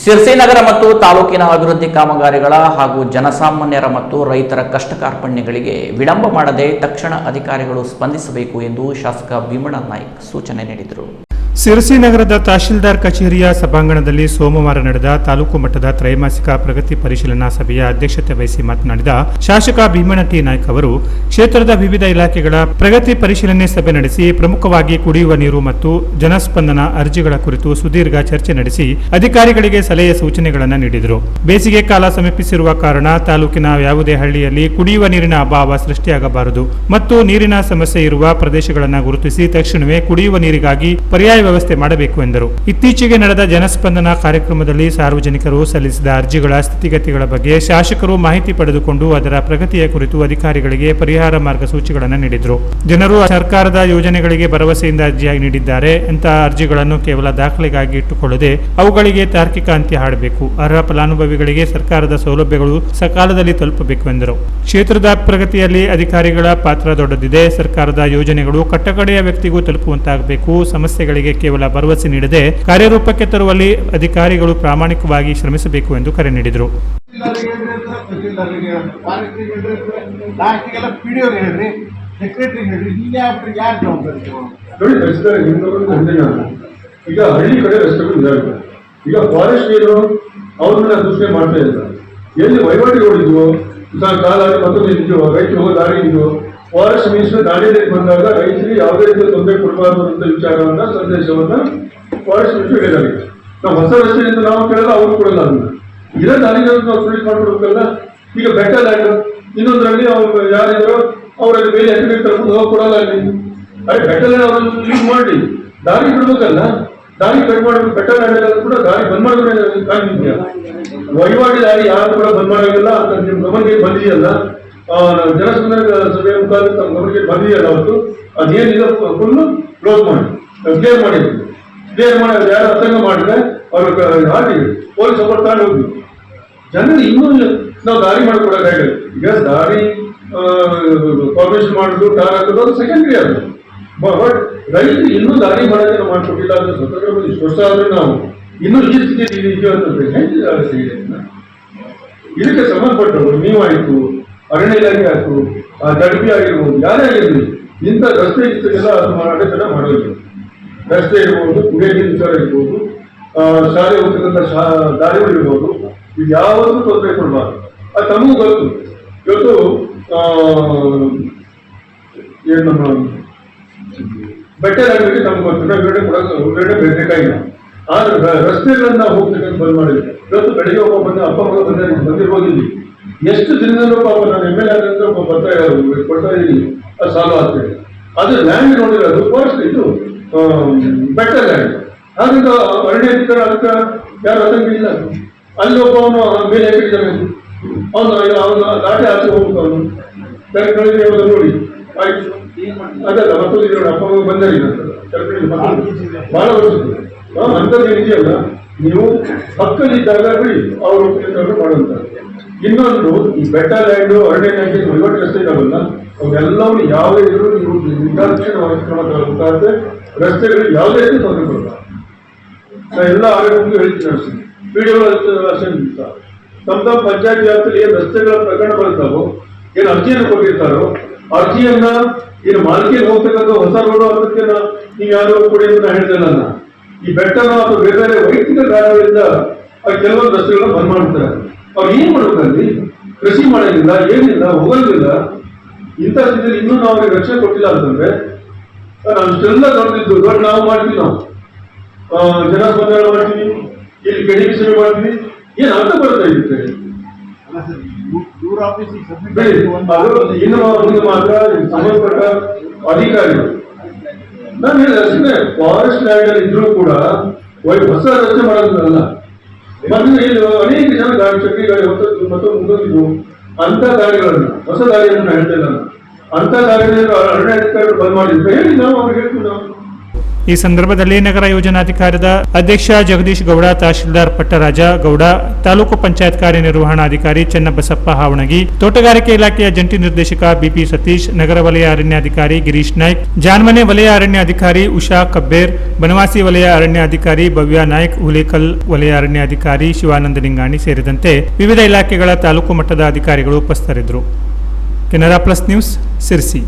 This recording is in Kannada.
ಶಿರಸಿ ನಗರ ಮತ್ತು ತಾಲೂಕಿನ ಅಭಿವೃದ್ಧಿ ಕಾಮಗಾರಿಗಳ ಹಾಗೂ ಜನಸಾಮಾನ್ಯರ ಮತ್ತು ರೈತರ ಕಷ್ಟ ಕಾರ್ಪಣ್ಯಗಳಿಗೆ ವಿಳಂಬ ಮಾಡದೆ ತಕ್ಷಣ ಅಧಿಕಾರಿಗಳು ಸ್ಪಂದಿಸಬೇಕು ಎಂದು ಶಾಸಕ ಭೀಮಣ್ಣ ನಾಯ್ಕ ಸೂಚನೆ ನೀಡಿದರು. ಶಿರಸಿ ನಗರದ ತಹಶೀಲ್ದಾರ್ ಕಚೇರಿಯ ಸಭಾಂಗಣದಲ್ಲಿ ಸೋಮವಾರ ನಡೆದ ತಾಲೂಕು ಮಟ್ಟದ ತ್ರೈಮಾಸಿಕ ಪ್ರಗತಿ ಪರಿಶೀಲನಾ ಸಭೆಯ ಅಧ್ಯಕ್ಷತೆ ವಹಿಸಿ ಮಾತನಾಡಿದ ಶಾಸಕ ಭೀಮಣ್ಣ ಟಿ ನಾಯ್ಕ ಅವರು ಕ್ಷೇತ್ರದ ವಿವಿಧ ಇಲಾಖೆಗಳ ಪ್ರಗತಿ ಪರಿಶೀಲನೆ ಸಭೆ ನಡೆಸಿ ಪ್ರಮುಖವಾಗಿ ಕುಡಿಯುವ ನೀರು ಮತ್ತು ಜನಸ್ಪಂದನ ಅರ್ಜಿಗಳ ಕುರಿತು ಸುದೀರ್ಘ ಚರ್ಚೆ ನಡೆಸಿ ಅಧಿಕಾರಿಗಳಿಗೆ ಸಲಹೆ ಸೂಚನೆಗಳನ್ನು ನೀಡಿದರು. ಬೇಸಿಗೆ ಕಾಲ ಸಮೀಪಿಸಿರುವ ಕಾರಣ ತಾಲೂಕಿನ ಯಾವುದೇ ಹಳ್ಳಿಯಲ್ಲಿ ಕುಡಿಯುವ ನೀರಿನ ಅಭಾವ ಸೃಷ್ಟಿಯಾಗಬಾರದು ಮತ್ತು ನೀರಿನ ಸಮಸ್ಯೆ ಇರುವ ಪ್ರದೇಶಗಳನ್ನು ಗುರುತಿಸಿ ತಕ್ಷಣವೇ ಕುಡಿಯುವ ನೀರಿಗಾಗಿ ಪರ್ಯಾಯ ವ್ಯವಸ್ಥೆ ಮಾಡಬೇಕು ಎಂದರು. ಇತ್ತೀಚೆಗೆ ನಡೆದ ಜನಸ್ಪಂದನ ಕಾರ್ಯಕ್ರಮದಲ್ಲಿ ಸಾರ್ವಜನಿಕರು ಸಲ್ಲಿಸಿದ ಅರ್ಜಿಗಳ ಸ್ಥಿತಿಗತಿಗಳ ಬಗ್ಗೆ ಶಾಸಕರು ಮಾಹಿತಿ ಪಡೆದುಕೊಂಡು ಅದರ ಪ್ರಗತಿಯ ಕುರಿತು ಅಧಿಕಾರಿಗಳಿಗೆ ಪರಿಹಾರ ಮಾರ್ಗಸೂಚಿಗಳನ್ನು ನೀಡಿದರು. ಜನರು ಸರ್ಕಾರದ ಯೋಜನೆಗಳಿಗೆ ಭರವಸೆಯಿಂದ ಅರ್ಜಿಯಾಗಿ ನೀಡಿದ್ದಾರೆ. ಇಂತಹ ಅರ್ಜಿಗಳನ್ನು ಕೇವಲ ದಾಖಲೆಗಾಗಿ ಇಟ್ಟುಕೊಳ್ಳದೆ ಅವುಗಳಿಗೆ ತಾರ್ಕಿಕ ಅಂತ್ಯ ಹಾಡಬೇಕು. ಅರ್ಹ ಫಲಾನುಭವಿಗಳಿಗೆ ಸರ್ಕಾರದ ಸೌಲಭ್ಯಗಳು ಸಕಾಲದಲ್ಲಿ ತಲುಪಬೇಕು ಎಂದರು. ಕ್ಷೇತ್ರದ ಪ್ರಗತಿಯಲ್ಲಿ ಅಧಿಕಾರಿಗಳ ಪಾತ್ರ ದೊಡ್ಡದಿದೆ. ಸರ್ಕಾರದ ಯೋಜನೆಗಳು ಕಟ್ಟಕಡೆಯ ವ್ಯಕ್ತಿಗೂ ತಲುಪುವಂತಾಗಬೇಕು. ಸಮಸ್ಯೆಗಳಿಗೆ ಕೇವಲ ಭರವಸೆ ನೀಡದೆ ಕಾರ್ಯರೂಪಕ್ಕೆ ತರುವಲ್ಲಿ ಅಧಿಕಾರಿಗಳು ಪ್ರಾಮಾಣಿಕವಾಗಿ ಶ್ರಮಿಸಬೇಕು ಎಂದು ಕರೆ ನೀಡಿದರು. ಈಗ ಹಳ್ಳಿ ಕಡೆ ರಸ್ತೆಗಳು ಇದಾವೆ. ಈಗ ಫಾರೆಸ್ಟ್ ಏನು ಅವ್ರನ್ನ ದೂಷಣೆ ಮಾಡ್ತಾ ಇದ್ದಾರೆ. ಎಲ್ಲಿ ವಹಿವಾಟುಗಳಿದ್ವು ಕಾಲಾಗಿ ಮತ್ತೊಂದು ಇದ್ವು, ರೈತರು ಹೋಗೋ ದಾರಿ ಇದ್ವು. ಫಾರೆಸ್ಟ್ ಮಿನಿಸ್ಟರ್ ದಾಳಿಯಲ್ಲಿ ಬಂದಾಗ ರೈತರಿಗೆ ಯಾವುದೇ ರೀತಿಯ ತೊಂದರೆ ಕೊಡಬಾರದು ಅಂತ ವಿಚಾರವನ್ನ ಸಂದೇಶವನ್ನ ಫಾರೆಸ್ಟ್ ಮಿನಿಸ್ಟರ್ ಹೇಳಿದ್ದಾರೆ. ನಾವು ಹೊಸ ರಸ್ತೆಯಿಂದ ನಾವು ಕೇಳಲ್ಲ, ಅವರು ಕೊಡಲ್ಲ. ಅದನ್ನ ಇರೋ ದಾರಿಗಳನ್ನು ನಾವು ಸುಳಿಸ್ ಮಾಡ್ಕೊಡ್ಬೇಕಲ್ಲ. ಈಗ ಬೆಟ್ಟ ಲ್ಯಾಂಡ್ ಇನ್ನೊಂದರಲ್ಲಿ ಅವ್ರು ಯಾರಿದ್ರು ಅವರಲ್ಲಿ ಬೇರೆ ಎಕರೆ ತಗೊಂಡು ಹೋಗಿ ಕೊಡಲ್ಲ. ಅಲ್ಲಿ ಅದೇ ಬೆಟ್ಟ ಲ್ಯಾಂಡ್ ಅವರನ್ನು ಯೂಸ್ ಮಾಡಿ ದಾರಿ ಬಿಡ್ಬೇಕಲ್ಲ. ದಾರಿ ಕಟ್ ಮಾಡಬೇಕು. ಬೆಟ್ಟ ಲ್ಯಾಂಡ್ ಕೂಡ ದಾರಿ ಬಂದ್ ಮಾಡಿದ್ರೆ ಕಾಣಿದ್ಯಾ? ವಹಿವಾಟಿ ದಾರಿ ಯಾರು ಕೂಡ ಬಂದ್ ಮಾಡೋದಿಲ್ಲ ಅಂತ ನಿಮ್ಮ ಗಮನಕ್ಕೆ ಬಂದಿದೆಯಲ್ಲ. ಜನಸ್ಪಂದನ ಸಭೆಯ ಮುಖಾಂತರ ತಮ್ಮ ಗಮನಕ್ಕೆ ಬಂದಿದೆಯಲ್ಲ. ಅವತ್ತು ಅದೇನಿದೆ ಫುಲ್ಲು ಕ್ಲೋಸ್ ಮಾಡಿ ಕ್ಲಿಯರ್ ಮಾಡಿದ್ವಿ. ಕ್ಲಿಯರ್ ಮಾಡಿ ಯಾರು ಅಸಂಗ ಮಾಡಿದ್ರೆ ಅವ್ರ ಹಾಕಿ ಪೊಲೀಸ್ ಸಪೋರ್ಟ್ ತಗೊಂಡು ಹೋಗ್ವಿ. ಜನರು ಇನ್ನೂ ನಾವು ದಾರಿ ಮಾಡಿಕೊಡೋಕ್ಕಾಗಲ್ಲ. ಈಗ ದಾರಿ ಫಾರ್ಮೇಶನ್ ಮಾಡೋದು ಟಾರ್ ಹಾಕೋದು ಅದು ಸೆಕೆಂಡ್ರಿ. ಅದು ಬಟ್ ರೈತರು ಇನ್ನೂ ದಾರಿ ಮಾಡೋದೇ ನಾವು ಮಾಡಿಕೊಟ್ಟಿಲ್ಲ ಅಂದ್ರೆ ಸ್ವತಂತ್ರ ಇಷ್ಟು ವರ್ಷ ಆದ್ರೆ ನಾವು ಇನ್ನೂ ಈ ಸ್ಥಿತಿ ಇದೆಯೋ ಅಂತಂದ್ರೆ ಹೆಂಗೆ? ಇದಕ್ಕೆ ಸಂಬಂಧಪಟ್ಟವರು ನೀವಾಯಿತು, ಅರಣ್ಯ ಇಲಾಖೆ ಆಯ್ತು, ದಡ್ಬಿ ಆಗಿರ್ಬೋದು, ಯಾರೇ ಆಗಿರ್ಬೋದು, ಇಂಥ ರಸ್ತೆ ಇಷ್ಟೆಲ್ಲ ಅದು ಅಡೆತಡೆ ಮಾಡೋದು. ರಸ್ತೆ ಇರ್ಬೋದು, ಕುಡಿಯೋ ನೀರು ವಿಚಾರ ಇರ್ಬೋದು, ಶಾಲೆ ಹೋಗ್ತಕ್ಕಂಥ ದಾರಿಗಳು ಇರ್ಬೋದು, ಇದು ಯಾವತ್ತೂ ತೊಂದರೆ ಕೊಡಬಾರ್ದು. ಅದು ತಮಗೂ ಗೊತ್ತು. ಇವತ್ತು ಏನು ನಮ್ಮ ಬೆಟ್ಟ ಲ್ಯಾಂಡ್ಗೆ ನಮ್ಗೆ ಗೊತ್ತು, ನಾವು ಹೊರಗಡೆ ಬೇಕಾಗಿಲ್ಲ. ಆದ್ರೆ ರಸ್ತೆಗಳನ್ನ ಹೋಗ್ತಕ್ಕಂಥ ಬಂದ್ ಮಾಡಿದ್ರೆ ಇವತ್ತು ಬೆಳಿಗ್ಗೆ ಒಬ್ಬ ಬಂದ ಅಪ್ಪ ಮಗ ಬಂದಿರ್ಬೋದಿಲ್ಲ. ಎಷ್ಟು ದಿನದಲ್ಲೂ ಪಾಪ ನಾನು MLA ಆದ್ರೆ ಒಬ್ಬ ಕೊಡ್ತಾ ಇದ್ದೀನಿ, ಅದು ಸಾಲ್ವ್ ಆಗ್ತದೆ. ಅದು ಲ್ಯಾಂಡ್ ನೋಡಿರೋದು ಫಾರೆಸ್ಟ್ ಇದು ಬೆಟ್ಟ ಲ್ಯಾಂಡ್. ಹಾಗಾಗಿ ಅರಣ್ಯ ಅಧಿಕಾರಿ ಅದಕ್ಕೆ ಯಾರು ಅದಂಗ ಇಲ್ಲ. ಅಲ್ಲಿ ಒಬ್ಬ ಅವನು ಮೇಲೆ ಹಾಕಿದ್ದಾನೆ, ಅವನು ದಾಟಿ ಆಚೆ ಹೋಗ್ಬೇಕು. ಅವನು ಕಳಿಗೆ ನೋಡಿ ಆಯ್ತು ಅದಲ್ಲ ಮತ್ತೊಂದು ನೋಡಿ ಅಪ್ಪ ಮಗ ಬಂದಿಲ್ಲ ಬಹಳ ವರ್ಷದ್ದು ಅಂಥದ್ದೇನಿದೆಯಲ್ಲ. ನೀವು ಪಕ್ಕದಲ್ಲಿದ್ದಾಗ ಬಿಡಿ ಅವರು ಮಾಡುವಂತ. ಇನ್ನೊಂದು ಈ ಬೆಟ್ಟ ಲ್ಯಾಂಡು ಅರಣ್ಯ ಲ್ಯಾಂಡ್ ವಹಿವಾಟು ರಸ್ತೆ ಇದ್ದಾವಲ್ಲ, ಅವೆಲ್ಲವೂ ಯಾವುದೇ ಇದ್ರು ನೀವು ನಿರ್ದಾಕ್ಷಿಣ್ಯವಾಗಿ ಕ್ರಮ ತಗೊಳ್ಬೇಕಾದ್ರೆ ರಸ್ತೆಗಳು ಯಾವುದೇ ರೀತಿ ತೊಂದರೆ ಕೊಡ್ತಾರೆ. ನಾ ಎಲ್ಲ ಆರೋಗ್ಯಕ್ಕೂ ಹೇಳ್ತೀನಿ ಅನಿಸ್ತೀನಿ. PDO ಅಷ್ಟೇ ತಮ್ಮ ಪಂಚಾಯತ್ ವ್ಯಾಪ್ತಿಯಲ್ಲಿ ಏನು ರಸ್ತೆಗಳ ಪ್ರಕರಣ ಬರುತ್ತಾವೋ, ಏನು ಅರ್ಜಿಯನ್ನು ಕೊಟ್ಟಿರ್ತಾರೋ ಅರ್ಜಿಯನ್ನ ಏನು ಮಾಲಿಕೆಗೆ ಹೋಗ್ತಕ್ಕಂಥ ಹೊಸ ರೋಡು ಅದಕ್ಕೆ ನೀವು ಯಾರು ಕೊಡಿ ಅಂತ ಹೇಳ್ತೇನೆ. ನನ್ನ ಈ ಬೆಟ್ಟನ ಅಥವಾ ಬೇರೆ ಬೇರೆ ವೈಯಕ್ತಿಕ ಕಾರಣಗಳಿಂದ ಕೆಲವೊಂದು ರಸ್ತೆಗಳನ್ನ ಬಂದ್ ಮಾಡ್ತಾರೆ. ಅವ್ರು ಏನ್ ಮಾಡ್ಬೇಕಲ್ಲಿ? ಕೃಷಿ ಮಾಡೋದಿಲ್ಲ, ಏನಿಲ್ಲ, ಹೋಗೋದಿಲ್ಲ. ಇಂಥ ಸ್ಥಿತಿಯಲ್ಲಿ ಇನ್ನೂ ನಾವು ಅವ್ರಿಗೆ ರಕ್ಷಣೆ ಕೊಟ್ಟಿಲ್ಲ ಅಂತಂದ್ರೆ ನಾವು ಇಷ್ಟೆಲ್ಲ ದೊಡ್ಡದಿದ್ದು ದೊಡ್ಡ ನಾವು ಮಾಡ್ತೀವಿ. ನಾವು ಜನಸ್ಪಂದನ ಮಾಡ್ತೀವಿ, ಇಲ್ಲಿ ಗಡಿಗೆ ಸೇವೆ ಮಾಡ್ತೀವಿ. ಏನ್ ಅರ್ಥ ಬರ್ತಾ ಇರುತ್ತೆ? ಇನ್ನು ಮುಂದೆ ಮಾತ್ರ ಸಂಬಂಧಪಟ್ಟ ಅಧಿಕಾರಿಗಳು ನಾನು ಹೇಳಿದ್ರೆ ಫಾರೆಸ್ಟ್ ಲ್ಯಾಂಡ್ ಅಲ್ಲಿ ಇದ್ರೂ ಕೂಡ ಹೊಸ ರಸ್ತೆ ಮಾಡೋದಲ್ಲ. ಮೊದಲು ಇಲ್ಲಿ ಅನೇಕ ಜನ ಗಾಡಿ ಚಕ್ರಿ ಗಾಡಿ ಹೊತ್ತು ಮತ್ತು ಮುಂದೊಂದಿದ್ದು ಅಂತ ದಾರಿಗಳನ್ನ ಹೊಸ ದಾರಿಯನ್ನು ಹೇಳ್ತೇನೆ ನಾನು. ಅಂತ ದಾರಿಯನ್ನು ಅರಣ್ಯ ಅಧಿಕಾರಿಗಳು ಬಂದ್ ಮಾಡಿದ್ರೆ ಹೇಳಿ ನಾವು ಅವ್ರಿಗೆ ಹೇಳ್ತೀವಿ. ನಾವು ಈ ಸಂದರ್ಭದಲ್ಲಿ ನಗರ ಯೋಜನಾಧಿಕಾರದ ಅಧ್ಯಕ್ಷ ಜಗದೀಶ್ ಗೌಡ, ತಹಶೀಲ್ದಾರ್ ಪಟ್ಟರಾಜ ಗೌಡ, ತಾಲೂಕು ಪಂಚಾಯತ್ ಕಾರ್ಯನಿರ್ವಹಣಾಧಿಕಾರಿ ಚನ್ನಬಸಪ್ಪ ಹಾವಣಗಿ, ತೋಟಗಾರಿಕೆ ಇಲಾಖೆಯ ಜಂಟಿ ನಿರ್ದೇಶಕ ಬಿಪಿ ಸತೀಶ್, ನಗರ ವಲಯ ಅರಣ್ಯಾಧಿಕಾರಿ ಗಿರೀಶ್ ನಾಯ್ಕ್, ಜಾನ್ಮನೆ ವಲಯ ಅರಣ್ಯಾಧಿಕಾರಿ ಉಷಾ ಕಬ್ಬೇರ್, ಬನವಾಸಿ ವಲಯ ಅರಣ್ಯಾಧಿಕಾರಿ ಭವ್ಯ ನಾಯ್ಕ್, ಹುಲೇಕಲ್ ವಲಯ ಅರಣ್ಯಾಧಿಕಾರಿ ಶಿವಾನಂದ ನಿಂಗಾಣಿ ಸೇರಿದಂತೆ ವಿವಿಧ ಇಲಾಖೆಗಳ ತಾಲೂಕು ಮಟ್ಟದ ಅಧಿಕಾರಿಗಳು ಉಪಸ್ಥಿತರಿದ್ದರು. Canara plus news, Sirsi.